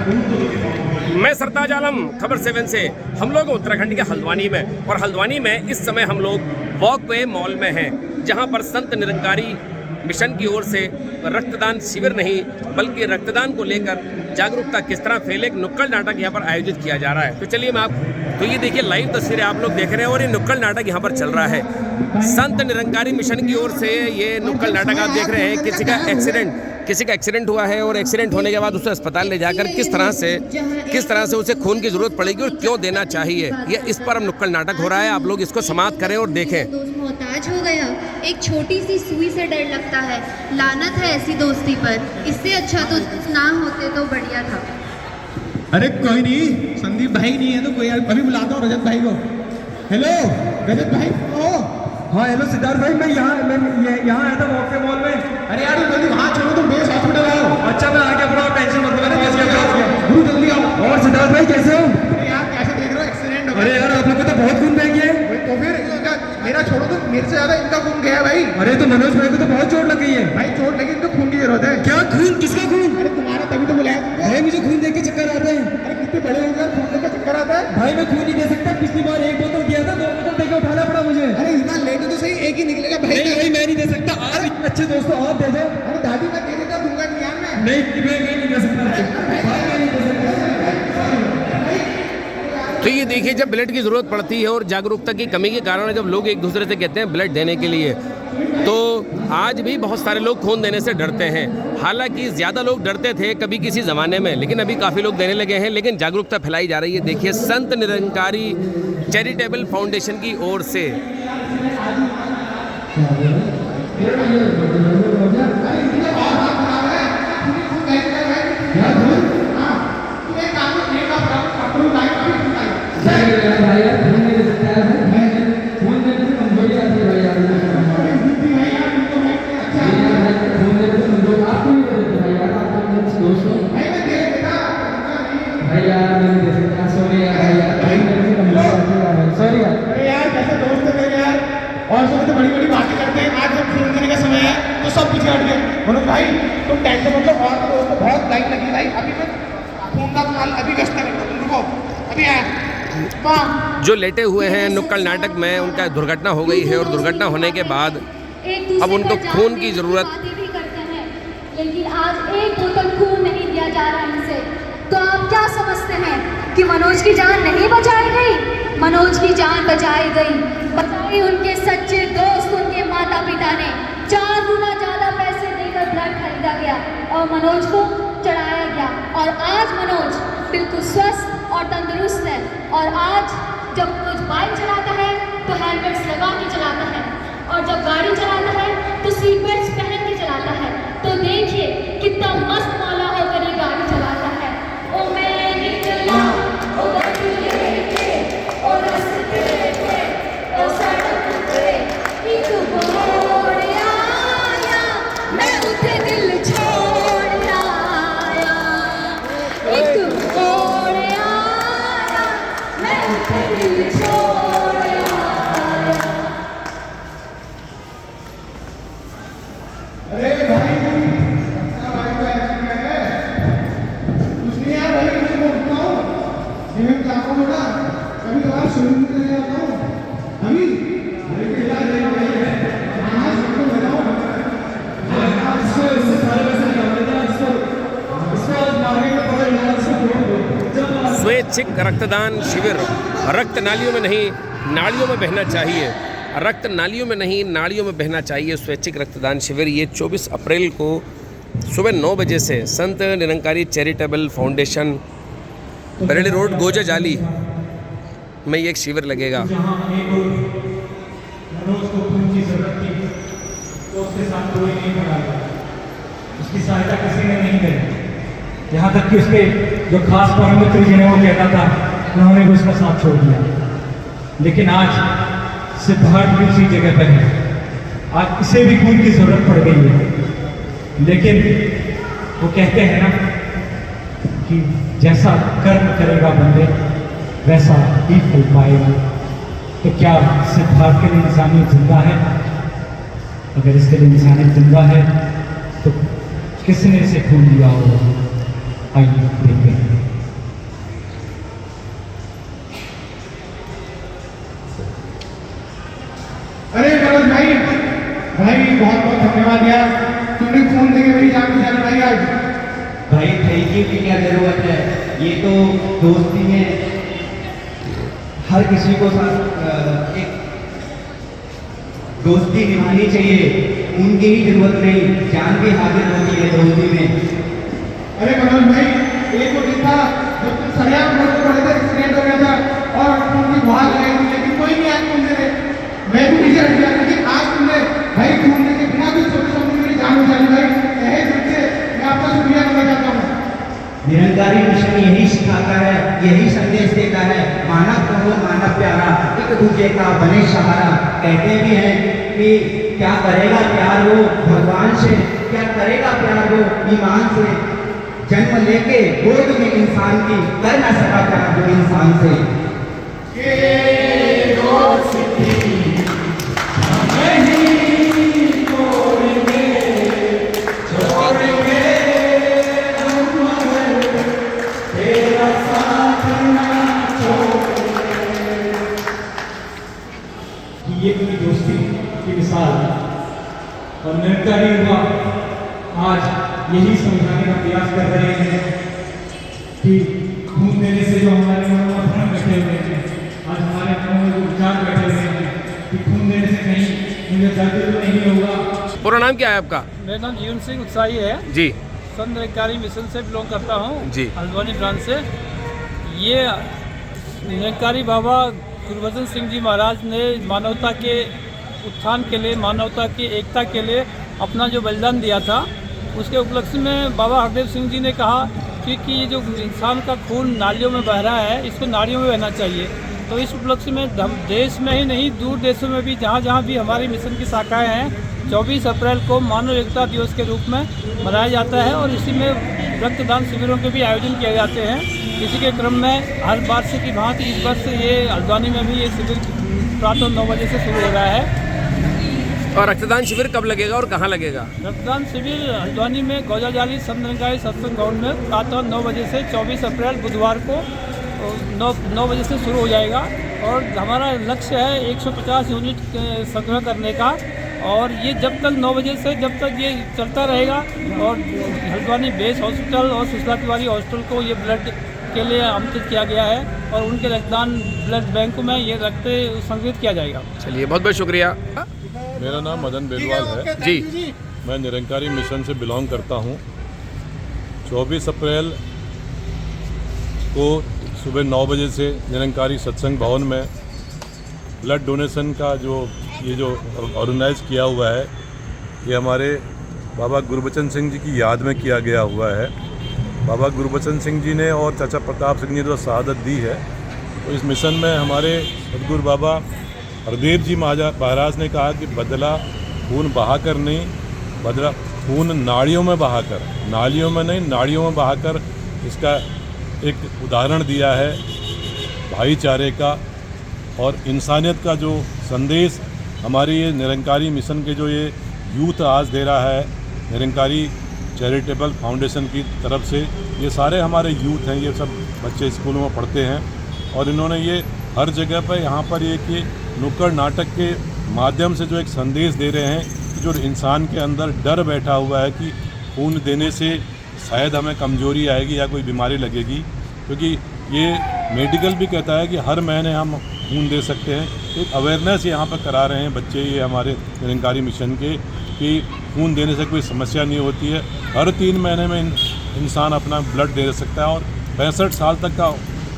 मैं सरताज आलम, खबर 7 से। हम लोग उत्तराखंड के हल्द्वानी में, और हल्द्वानी में इस समय हम लोग वॉकवे मॉल में हैं, जहां पर संत निरंकारी मिशन की ओर से रक्तदान शिविर नहीं बल्कि रक्तदान को लेकर जागरूकता किस तरह फैले, एक नुक्कड़ नाटक यहाँ पर आयोजित किया जा रहा है। तो चलिए मैं तो ये देखिए लाइव तस्वीरें आप लोग देख रहे हैं और ये नुक्कड़ नाटक यहाँ पर चल रहा है। संत निरंकारी मिशन की ओर से ये नुक्कड़ नाटक आप देख रहे हैं। किसी का एक्सीडेंट हुआ है और एक्सीडेंट होने के बाद उसे अस्पताल ले जाकर किस तरह से उसे खून की जरूरत पड़ेगी और क्यों देना चाहिए, ये इस पर अब नुक्कड़ नाटक हो रहा है। आप लोग इसको समाप्त करें और देखें। मोहताज हो गया, एक छोटी सी सुई से डर लगता है, लानत है ऐसी दोस्ती पर, इससे अच्छा तो ना होते तो बढ़िया था। अरे कोई नहीं, संदीप भाई नहीं है तो कोई, अभी बुलाता हूँ रजत भाई को। हेलो रजत भाई। ओ हाँ हेलो सिद्धार्थ भाई, मैं यहाँ आया था वॉकवे मॉल में। अरे यार जल्दी वहाँ छोड़ो, तुम बेस हॉस्पिटल आओ। अच्छा मैं आ गया, पूरा टेंशन मत लो, मैंने गुरु जल्दी आओ। और सिद्धार्थ भाई कैसे हो? अरे यार कैसे देख रहे हो, एक्सीडेंट हो गया। अरे यार आप लोग को तो बहुत खून बह गया है। तो फिर मेरा छोड़ो, तो मेरे से ज्यादा इनका खून गया भाई। अरे तो मनोज भाई को तो बहुत चोट लग गई है। भाई चोट लगी तो खून की जरूरत है। क्या खून? किसका खून? अरे तुम्हारा, तभी तो बुलाया भाई। मुझे खून देख के चक्कर आता है। अरे कितने बड़े हो गए, खून देख के चक्कर आता है। भाई मैं खून नहीं दे सकता, पिछली बार 1 बोतल दिया था, 2 बोतल देके उठाना पड़ा मुझे। अरे इतना लेट तो सही, एक ही निकलेगा भाई। नहीं भाई मैं नहीं दे सकता। अरे अच्छे दोस्तों आप दे दो। अरे दादी मैं दे देता, दूंगा नहीं यार मैं। नहीं मैं नहीं दे सकता। तो ये देखिए, जब ब्लड की ज़रूरत पड़ती है और जागरूकता की कमी के कारण जब लोग एक दूसरे से कहते हैं ब्लड देने के लिए, तो आज भी बहुत सारे लोग खून देने से डरते हैं। हालांकि ज़्यादा लोग डरते थे कभी किसी ज़माने में, लेकिन अभी काफ़ी लोग देने लगे हैं। लेकिन जागरूकता फैलाई जा रही है। देखिए संत निरंकारी चैरिटेबल फाउंडेशन की ओर से। और सब तो बड़ी बातें करते हैं, आज जब खून देने का समय है तो सब पीछे हट गए। मनोज भाई तुम टेंशन मतलब, और दोस्तों बहुत लाइन लगी भाई। अभी मैं खून का माल अभी व्यवस्था करता हूँ, रुको अभी आया। जो लेटे हुए हैं नुक्कड़ नाटक में, उनका दुर्घटना हो गई है और दुर्घटना होने के बाद अब उनको खून की जरूरत। लेकिन आज 1 बोतल खून नहीं दिया जा रहा इनसे, तो आप क्या समझते हैं कि मनोज की जान नहीं बचाई गई? मनोज की जान बचाई गई, बचाई उनके सच्चे दोस्त, उनके माता पिता ने। 4 गुना ज्यादा पैसे देकर ब्लड खरीदा गया और मनोज को चढ़ाया गया, और आज मनोज बिल्कुल स्वस्थ और तंदुरुस्त है। और आज जब मनोज बाइक चलाता है तो हेलमेट्स लगा के चलाता है, और जब गाड़ी चलाता है तो सीट बेल्ट पहन के चलाता है। तो देखिए कितना मस्त मौला होकर ये गाड़ी चलाता है। ओ मैं निकला ओ स्वैच्छिक रक्तदान शिविर। रक्त नालियों में नहीं नालियों में बहना चाहिए, रक्त नालियों में नहीं नालियों में बहना चाहिए। स्वैच्छिक रक्तदान शिविर ये 24 अप्रैल को सुबह 9 बजे से Sant Nirankari charitable foundation, Bareilly road, गोजा जाली में ये एक शिविर लगेगा। उसकी सहायता किसी ने नहीं करी, यहाँ तक कि उसके जो खास परम मित्र जिन्हें वो कहता था, उन्होंने भी उसका साथ छोड़ दिया। लेकिन आज सिद्धार्थ भी उसी जगह पर है। आज इसे भी खून की जरूरत पड़ गई है, लेकिन वो कहते हैं ना कि जैसा कर्म करेगा बंदे वैसा ही फल पाएगा। तो क्या सिद्धार्थ के लिए इंसानियत जिंदा है? अगर इसके लिए इंसानियत जिंदा है तो किसने इसे खून दिया होगा? आइए देखते हैं। दिया, तुमने खून देके मेरी जान बचा ली भाई आज। भाई थैंक यू की क्या जरूरत है, ये तो दोस्ती में हर किसी को एक दोस्ती निभानी चाहिए, उनकी ही जरूरत नहीं, जान भी हाजिर होती है दोस्ती में। अरे मनोज भाई, एक वो दिन था जब तुम सरियाम रोड पर पड़े थे, एक्सीडेंट हो गया था और तुमने भाग गए थे, लेकिन कोई नहीं आया खून देने, मैं भी पीछे हट गया, लेकिन आज तुमने भाई खून देके बिना कुछ सोचे समझे मेरी जान बचा ली भाई। यही दिल से मैं आपका शुक्रिया करना चाहता हूँ। निरंकारी मिशन यही सिखाता है, यही संदेश देता है, मानव को हो मानव प्यारा, एक दूसरे का बने सहारा। कहते भी हैं कि क्या करेगा प्यार वो भगवान से, क्या करेगा प्यार वो ईमान से, जन्म लेके गोद में इंसान की कर ना सका प्यार जो इंसान से। ये अपनी दोस्ती की मिसाल है और निरंकारी युवा आज यही समझाने का प्रयास कर रहे हैं कि खून देने से जो हमारे मनों में भ्रम बैठे हुए हैं, आज हमारे मनों में जो विचार बैठे हुए हैं कि खून देने से कहीं मुझे दर्द तो नहीं होगा। पूरा नाम क्या है आपका? मेरा नाम जीवन सिंह उत्साही है, जी संत निरंकारी मिशन से बिलोंग करता हूँ जी। हल्द्वानी ब्रांच से। ये निरंकारी बाबा गुरबचन सिंह जी महाराज ने मानवता के उत्थान के लिए, मानवता की एकता के लिए अपना जो बलिदान दिया था, उसके उपलक्ष्य में बाबा हरदेव सिंह जी ने कहा कि ये जो इंसान का खून नालियों में बह रहा है, इसको नालियों में बहना चाहिए। तो इस उपलक्ष्य में देश में ही नहीं, दूर देशों में भी जहाँ जहाँ भी हमारी मिशन की शाखाएँ हैं, 24 अप्रैल को मानव एकता दिवस के रूप में मनाया जाता है और इसी में रक्तदान शिविरों के भी आयोजन किए जाते हैं। इसी के क्रम में हर वर्ष की भांति इस वर्ष ये हल्द्वानी में भी ये शिविर प्रातः 9 बजे से शुरू हो रहा है। और रक्तदान शिविर कब लगेगा और कहाँ लगेगा? रक्तदान शिविर हल्द्वानी में गौजाजाली संत निरंकारी सत्संग भवन में प्रातः 9 बजे से 24 अप्रैल बुधवार को 9 बजे से शुरू हो जाएगा और हमारा लक्ष्य है 150 यूनिट संग्रह करने का और ये जब तक 9 बजे से जब तक ये चलता रहेगा और हल्द्वानी बेस हॉस्पिटल और सुशीला तिवारी हॉस्पिटल को ये ब्लड के लिए आमंत्रित किया गया है और उनके रक्तदान ब्लड बैंक में ये रक्त संग्रहित किया जाएगा। चलिए, बहुत बहुत शुक्रिया। मेरा नाम मदन बेलवाल है जी। मैं निरंकारी मिशन से बिलोंग करता हूँ। 24 अप्रैल को सुबह 9 बजे से निरंकारी सत्संग भवन में ब्लड डोनेशन का जो ऑर्गेनाइज किया हुआ है, ये हमारे बाबा गुरबचन सिंह जी की याद में किया गया हुआ है। बाबा गुरबचन सिंह जी ने और चाचा प्रताप सिंह जी ने जो शहादत दी है, तो इस मिशन में हमारे सदगुरु बाबा हरदेव जी महाराज ने कहा कि बदला खून बहाकर नहीं, बदला खून नाड़ियों में बहाकर, नालियों में नहीं नाड़ियों में बहाकर, इसका एक उदाहरण दिया है भाईचारे का और इंसानियत का जो संदेश हमारी ये निरंकारी मिशन के जो ये यूथ आज दे रहा है, निरंकारी चैरिटेबल फाउंडेशन की तरफ से, ये सारे हमारे यूथ हैं, ये सब बच्चे स्कूलों में पढ़ते हैं और इन्होंने ये हर जगह पर यहाँ पर ये कि नुक्कड़ नाटक के माध्यम से जो एक संदेश दे रहे हैं कि जो इंसान के अंदर डर बैठा हुआ है कि खून देने से शायद हमें कमजोरी आएगी या कोई बीमारी लगेगी, क्योंकि ये मेडिकल भी कहता है कि हर महीने हम खून दे सकते हैं। एक अवेयरनेस यहाँ पर करा रहे हैं बच्चे, ये हमारे निरंकारी मिशन के, कि खून देने से कोई समस्या नहीं होती है। हर 3 महीने में इंसान अपना ब्लड दे सकता है और 65 साल तक का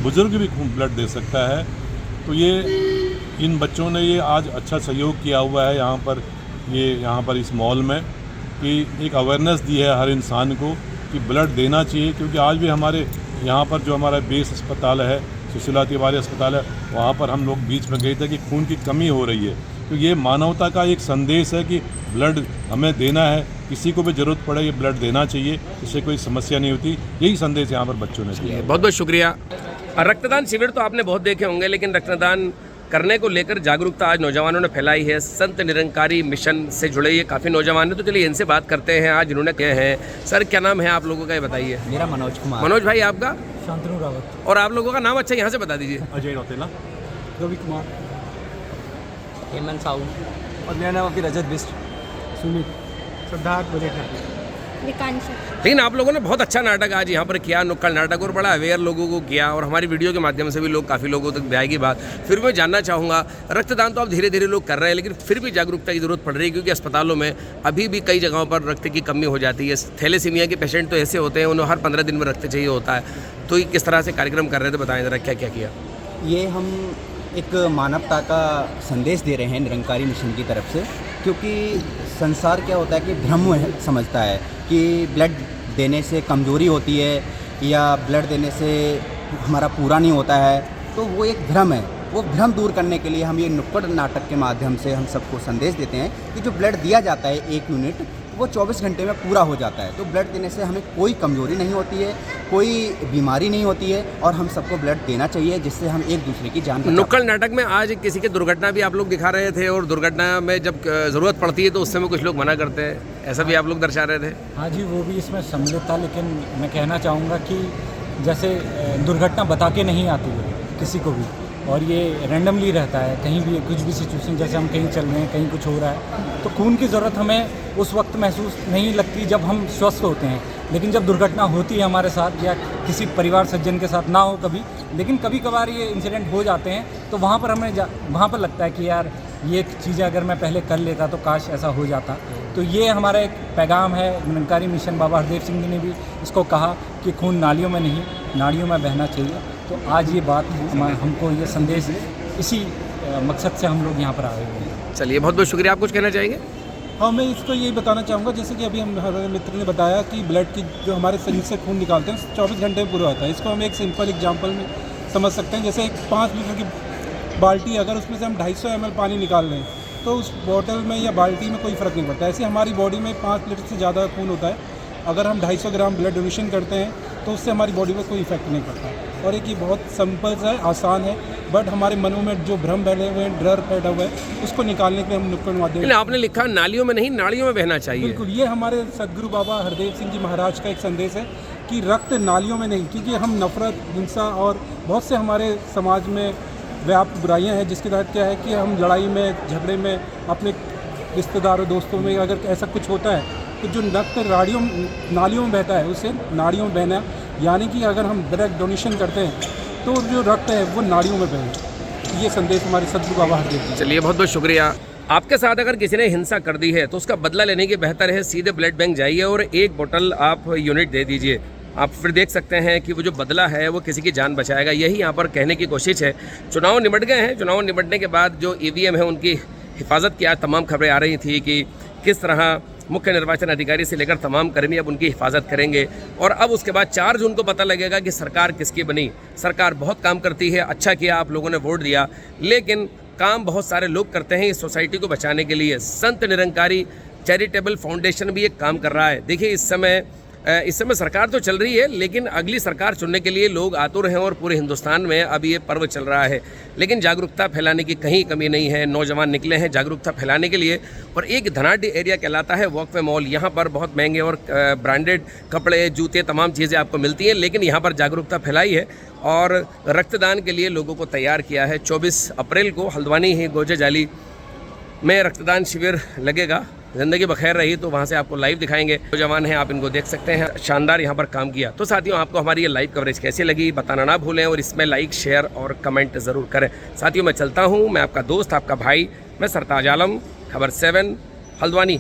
बुजुर्ग भी खून ब्लड दे सकता है। तो ये इन बच्चों ने ये आज अच्छा सहयोग किया हुआ है यहाँ पर इस मॉल में, कि एक अवेयरनेस दी है हर इंसान को कि ब्लड देना चाहिए। क्योंकि आज भी हमारे यहाँ पर जो हमारा बेस अस्पताल है, सुशीला तिवारी अस्पताल है, वहाँ पर हम लोग बीच में गए थे कि खून की कमी हो रही है। तो ये मानवता का एक संदेश है कि ब्लड हमें देना है, किसी को भी ज़रूरत पड़े ये ब्लड देना चाहिए, इससे कोई समस्या नहीं होती। यही संदेश यहाँ पर बच्चों ने दिया। बहुत बहुत शुक्रिया। रक्तदान शिविर तो आपने बहुत देखे होंगे, लेकिन रक्तदान करने को लेकर जागरूकता आज नौजवानों ने फैलाई है। संत निरंकारी मिशन से जुड़े ये काफ़ी नौजवान हैं, तो चलिए इनसे बात करते हैं आज जिन्होंने किए हैं। सर, क्या नाम है आप लोगों का, ये बताइए। मेरा मनोज कुमार। मनोज भाई, आपका? शांतनु रावत। और आप लोगों का नाम अच्छा यहाँ से बता दीजिए। अजय रौतेला, रवि कुमार, हेमंत साहू। और मेरा नाम अभी रजत बिस्ट। सुमित। सिद्धार्थ बुलेटर। लेकिन आप लोगों ने बहुत अच्छा नाटक आज यहाँ पर किया, नुक्कड़ नाटक, और बड़ा अवेयर लोगों को किया, और हमारी वीडियो के माध्यम से भी लोग काफ़ी लोगों तक आएगी बात। फिर मैं जानना चाहूँगा, रक्तदान तो अब धीरे धीरे लोग कर रहे हैं, लेकिन फिर भी जागरूकता की ज़रूरत पड़ रही है, क्योंकि अस्पतालों में अभी भी कई जगहों पर रक्त की कमी हो जाती है। थैलेसीमिया के पेशेंट तो ऐसे होते हैं, उन्हें हर 15 दिन में रक्त चाहिए होता है। तो ये किस तरह से कार्यक्रम कर रहे थे, बताएं ज़रा क्या क्या किया। ये हम एक मानवता का संदेश दे रहे हैं निरंकारी मिशन की तरफ से, क्योंकि संसार क्या होता है कि भ्रम समझता है कि ब्लड देने से कमज़ोरी होती है या ब्लड देने से हमारा पूरा नहीं होता है, तो वो एक भ्रम है। वो भ्रम दूर करने के लिए हम ये नुक्कड़ नाटक के माध्यम से हम सबको संदेश देते हैं कि जो ब्लड दिया जाता है 1 यूनिट, वो 24 घंटे में पूरा हो जाता है। तो ब्लड देने से हमें कोई कमज़ोरी नहीं होती है, कोई बीमारी नहीं होती है, और हम सबको ब्लड देना चाहिए, जिससे हम एक दूसरे की जान बचा। नुक्कड़ नाटक में आज किसी की दुर्घटना भी आप लोग दिखा रहे थे, और दुर्घटना में जब ज़रूरत पड़ती है तो उस समय कुछ लोग मना करते हैं, ऐसा भी आप लोग दर्शा रहे थे। हाँ जी, वो भी इसमें सम्मिलित था, लेकिन मैं कहना चाहूँगा कि जैसे दुर्घटना बता के नहीं आती है किसी को भी, और ये रैंडमली रहता है। कहीं भी कुछ भी सिचुएशन, जैसे हम कहीं चल रहे हैं, कहीं कुछ हो रहा है, तो खून की ज़रूरत हमें उस वक्त महसूस नहीं लगती जब हम स्वस्थ होते हैं। लेकिन जब दुर्घटना होती है हमारे साथ या किसी परिवार सज्जन के साथ, ना हो कभी, लेकिन कभी कभार ये इंसिडेंट हो जाते हैं, तो वहाँ पर हमें वहाँ पर लगता है कि यार ये चीज़ें अगर मैं पहले कर लेता तो काश ऐसा हो जाता। तो ये हमारा एक पैगाम है। निरंकारी मिशन बाबा हरदेव सिंह जी ने भी इसको कहा कि खून नालियों में नहीं, नाड़ियों में बहना चाहिए। तो आज ये बात हमको ये संदेश इसी मकसद से हम लोग यहाँ पर आए हुए हैं। चलिए, बहुत बहुत शुक्रिया। आप कुछ कहना चाहेंगे? हाँ, मैं इसको यही बताना चाहूँगा, जैसे कि अभी हमारे मित्र ने बताया कि ब्लड की जो हमारे शरीर से खून निकालते हैं 24 घंटे में पूरा होता है। इसको हम एक सिंपल एग्जांपल में समझ सकते हैं। जैसे एक 5 लीटर की बाल्टी, अगर उसमें से हम 250 ml पानी निकाल लें, तो उस बोतल में या बाल्टी में कोई फ़र्क नहीं पड़ता। ऐसे हमारी बॉडी में 5 लीटर से ज़्यादा खून होता है। अगर हम 250 ग्राम ब्लड डोनेशन करते हैं तो उससे हमारी बॉडी में कोई इफेक्ट नहीं पड़ता। और एक ये बहुत सिंपल है, आसान है, बट हमारे मनों में जो भ्रम फैले हुए हैं, डर फैला हुआ है, उसको निकालने के लिए हम नुक्कड़ माध्यम। आपने लिखा नालियों में नहीं, नाड़ियों में बहना चाहिए। बिल्कुल, ये हमारे सदगुरु बाबा हरदेव सिंह जी महाराज का एक संदेश है कि रक्त नालियों में नहीं, क्योंकि हम नफरत, हिंसा और बहुत से हमारे समाज में व्याप्त बुराइयां हैं, जिसके तहत क्या है कि हम लड़ाई में, झगड़े में, अपने रिश्तेदारों, दोस्तों में अगर ऐसा कुछ होता है तो जो रक्त नालियों में बहता है उसे नाड़ियों में बहना, यानी कि अगर हम ब्लड डोनेशन करते हैं तो जो रक्त है वो नाड़ियों में बहे। ये संदेश हमारे सदगुरु बाबा हरदेव जी। चलिए, बहुत बहुत शुक्रिया। आपके साथ अगर किसी ने हिंसा कर दी है तो उसका बदला लेने के बेहतर है सीधे ब्लड बैंक जाइए और 1 बोतल आप यूनिट दे दीजिए। आप फिर देख सकते हैं कि वो जो बदला है वो किसी की जान बचाएगा। यही यहाँ पर कहने की कोशिश है। चुनाव निमट गए हैं, चुनाव निमटने के बाद जो EVM है उनकी हिफाजत की आज तमाम खबरें आ रही थी कि किस तरह मुख्य निर्वाचन अधिकारी से लेकर तमाम कर्मी अब उनकी हिफाजत करेंगे। और अब उसके बाद 4 जून को पता लगेगा कि सरकार किसकी बनी। सरकार बहुत काम करती है, अच्छा किया आप लोगों ने वोट दिया, लेकिन काम बहुत सारे लोग करते हैं इस सोसाइटी को बचाने के लिए। संत निरंकारी चैरिटेबल फाउंडेशन भी एक काम कर रहा है। देखिए, इस समय सरकार तो चल रही है, लेकिन अगली सरकार चुनने के लिए लोग आतुर हैं और पूरे हिंदुस्तान में अब ये पर्व चल रहा है। लेकिन जागरूकता फैलाने की कहीं कमी नहीं है। नौजवान निकले हैं जागरूकता फैलाने के लिए। और एक धनाढ्य एरिया कहलाता है वॉकवे मॉल। यहाँ पर बहुत महंगे और ब्रांडेड कपड़े, जूते, तमाम चीज़ें आपको मिलती हैं, लेकिन यहाँ पर जागरूकता फैलाई है और रक्तदान के लिए लोगों को तैयार किया है। 24 अप्रैल को हल्द्वानी ही गोजे जाली में रक्तदान शिविर लगेगा। ज़िंदगी बखैर रही तो वहाँ से आपको लाइव दिखाएंगे। जो जवान हैं आप इनको देख सकते हैं, शानदार यहाँ पर काम किया। तो साथियों, आपको हमारी ये लाइव कवरेज कैसी लगी बताना ना भूलें और इसमें लाइक, शेयर और कमेंट ज़रूर करें। साथियों, मैं चलता हूँ। मैं आपका दोस्त, आपका भाई, मैं सरताज आलम, खबर 7 हल्द्वानी।